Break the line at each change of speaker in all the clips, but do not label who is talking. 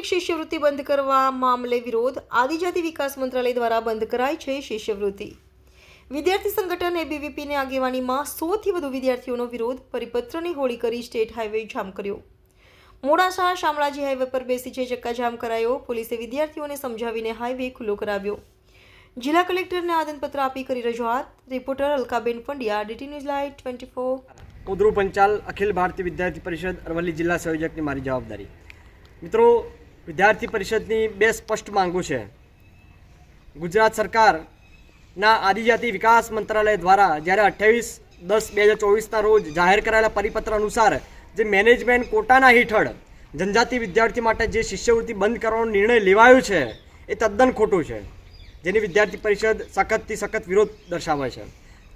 Metric શિષ્યવૃત્તિ બંધ કરવા મામલે વિરોધ. આદિજાતિ વિકાસ મંત્રાલય દ્વારા બંધ કરાઈ છે શિષ્યવૃત્તિ. વિદ્યાર્થી સંગઠન એબીવીપીની આગેવાનીમાં 100થી વધુ વિદ્યાર્થીઓનો વિરોધ. પરિપત્રની હોળી કરી સ્ટેટ હાઈવે જામ કર્યો. મોડાસા શામળાજી હાઈવે પર બેસી છે ચક્કાજામ કરાયો. પોલીસે વિદ્યાર્થીઓને સમજાવીને હાઈવે ખુલ્લો કરાવ્યો. જિલ્લા કલેક્ટરને આવેદનપત્ર આપી કરી રજૂઆત. Reporter Alkaben Pandya, DT news live 24.
હું ધ્રુવ પંચાલ, અખિલ ભારતીય વિદ્યાર્થી પરિષદ અરવલ્લી જિલ્લા સંયોજકની મારી જવાબદારી. મિત્રો, વિદ્યાર્થી પરિષદની બે સ્પષ્ટ માંગો છે. ગુજરાત સરકારના આદિજાતિ વિકાસ મંત્રાલય દ્વારા જ્યારે 28/10/2024ના રોજ જાહેર કરાયેલા પરિપત્ર અનુસાર જે મેનેજમેન્ટ કોટાના હેઠળ જનજાતિ વિદ્યાર્થી માટે જે શિષ્યવૃત્તિ બંધ કરવાનો નિર્ણય લેવાયો છે એ તદ્દન ખોટો છે, જેની વિદ્યાર્થી પરિષદ સખતથી સખત વિરોધ દર્શાવે છે.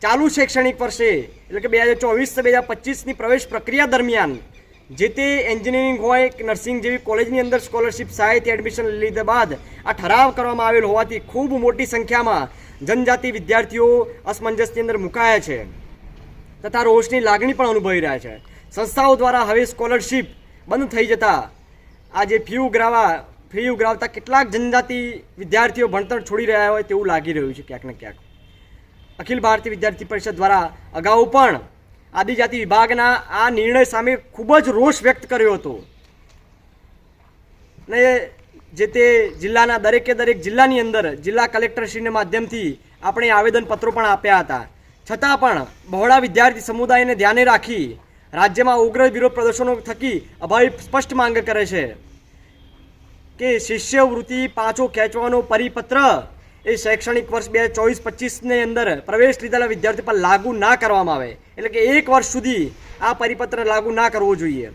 ચાલુ શૈક્ષણિક વર્ષે એટલે કે 2024-2025ની પ્રવેશ પ્રક્રિયા દરમિયાન જે તે એન્જિનિયરિંગ હોય કે નર્સિંગ જેવી કોલેજની અંદર સ્કોલરશિપ સહાયથી એડમિશન લીધા બાદ આ ઠરાવ કરવામાં આવેલ હોવાથી ખૂબ મોટી સંખ્યામાં જનજાતિ વિદ્યાર્થીઓ અસમંજસની અંદર મુકાયા છે તથા રોષની લાગણી પણ અનુભવી રહ્યા છે. સંસ્થાઓ દ્વારા હવે સ્કોલરશિપ બંધ થઈ જતા આ જે ફી ઉઘરાવતા કેટલાક જનજાતિ વિદ્યાર્થીઓ ભણતર છોડી રહ્યા હોય તેવું લાગી રહ્યું છે ક્યાંક ને ક્યાંક. અખિલ ભારતીય વિદ્યાર્થી પરિષદ દ્વારા અગાઉ પણ આદિજાતિ વિભાગના આ નિર્ણય સામે ખૂબ જ રોષ વ્યક્ત કર્યો હતો ને જે તે જિલ્લાના દરેક જિલ્લાની અંદર જિલ્લા કલેક્ટરશ્રીના માધ્યમથી આપણે આવેદનપત્રો પણ આપ્યા હતા. છતાં પણ બહોળા વિદ્યાર્થી સમુદાયને ધ્યાને રાખી રાજ્યમાં ઉગ્ર વિરોધ પ્રદર્શનો થકી અભાવી સ્પષ્ટ માંગ કરે છે કે શિષ્યવૃત્તિ પાછો ખેંચવાનો પરિપત્ર એ શૈક્ષણિક વર્ષ 2024-25ની અંદર પ્રવેશ લીધેલા વિદ્યાર્થીઓ પર લાગુ ના કરવામાં આવે, એટલે કે 1 વર્ષ સુધી આ પરિપત્ર લાગુ ના કરવો જોઈએ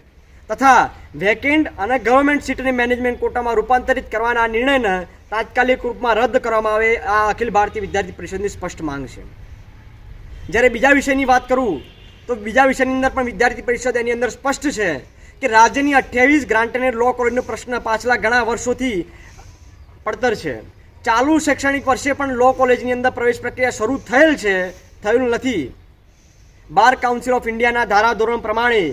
તથા વેકેન્ટ અને ગવર્મેન્ટ સીટને મેનેજમેન્ટ કોટામાં રૂપાંતરિત કરવાના આ નિર્ણયને તાત્કાલિક રૂપમાં રદ કરવામાં આવે. આ અખિલ ભારતીય વિદ્યાર્થી પરિષદની સ્પષ્ટ માંગ છે. જ્યારે બીજા વિષયની વાત કરું તો બીજા વિષયની અંદર પણ વિદ્યાર્થી પરિષદ એની અંદર સ્પષ્ટ છે કે રાજ્યની 28 ગ્રાન્ટેડ લો કોલેજનો પ્રશ્ન પાછલા ઘણા વર્ષોથી પડતર છે. ચાલુ શૈક્ષણિક વર્ષે પણ લો કોલેજની અંદર પ્રવેશ પ્રક્રિયા શરૂ થયેલ નથી. બાર કાઉન્સિલ ઓફ ઇન્ડિયાના ધારાધોરણ પ્રમાણે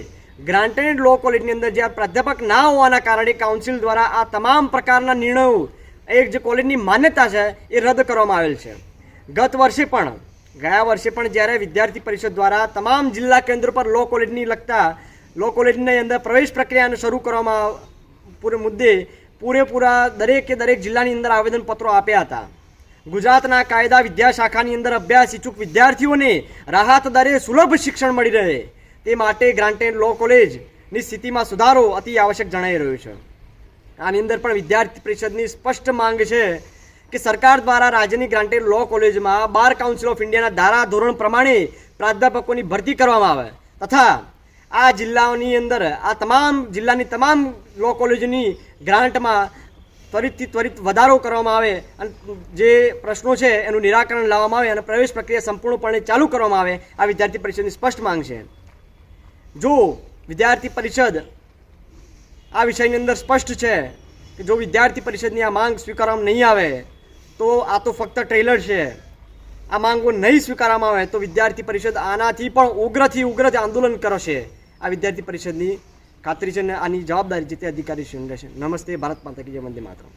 ગ્રાન્ટેડ લો કોલેજની અંદર જ્યાં પ્રાધ્યાપક ના હોવાના કારણે કાઉન્સિલ દ્વારા આ તમામ પ્રકારના નિર્ણયો એક જે કોલેજની માન્યતા છે એ રદ કરવામાં આવેલ છે. ગયા વર્ષે પણ જ્યારે વિદ્યાર્થી પરિષદ દ્વારા તમામ જિલ્લા કેન્દ્રો પર લો કોલેજની અંદર પ્રવેશ પ્રક્રિયાને શરૂ કરવામાં મુદ્દે પૂરેપૂરા દરેક જિલ્લાની અંદર આવેદનપત્રો આપ્યા હતા. ગુજરાતના કાયદા વિદ્યાશાખાની અંદર અભ્યાસ ઇચ્છુક વિદ્યાર્થીઓને રાહત દરે સુલભ શિક્ષણ મળી રહે તે માટે ગ્રાન્ટેડ લો કોલેજની સ્થિતિમાં સુધારો અતિ આવશ્યક જણાઈ રહ્યો છે. આની અંદર પણ વિદ્યાર્થી પરિષદની સ્પષ્ટ માંગ છે કે સરકાર દ્વારા રાજ્યની ગ્રાન્ટેડ લો કોલેજમાં બાર કાઉન્સિલ ઓફ ઇન્ડિયાના ધારાધોરણ પ્રમાણે પ્રાધ્યાપકોની ભરતી કરવામાં આવે તથા આ જિલ્લાઓની અંદર આ તમામ જિલ્લાની તમામ લો કોલેજોની ગ્રાન્ટમાં ત્વરિત વધારો કરવામાં આવે અને જે પ્રશ્નો છે એનું નિરાકરણ લાવવામાં આવે અને પ્રવેશ પ્રક્રિયા સંપૂર્ણપણે ચાલુ કરવામાં આવે. આ વિદ્યાર્થી પરિષદની સ્પષ્ટ માંગ છે. જો વિદ્યાર્થી પરિષદ આ વિષયની અંદર સ્પષ્ટ છે કે જો વિદ્યાર્થી પરિષદની આ માંગ સ્વીકારવામાં નહીં આવે તો આ તો ફક્ત ટ્રેલર છે. આ માંગો નહીં સ્વીકારવામાં આવે તો વિદ્યાર્થી પરિષદ આનાથી પણ ઉગ્રથી ઉગ્ર આંદોલન કરશે. આ વિદ્યાર્થી પરિષદની ખાતરી છે અને આની જવાબદારી જે તે અધિકારી રહેશે. નમસ્તે. ભારત માતા કી જય. વંદે માતરમ.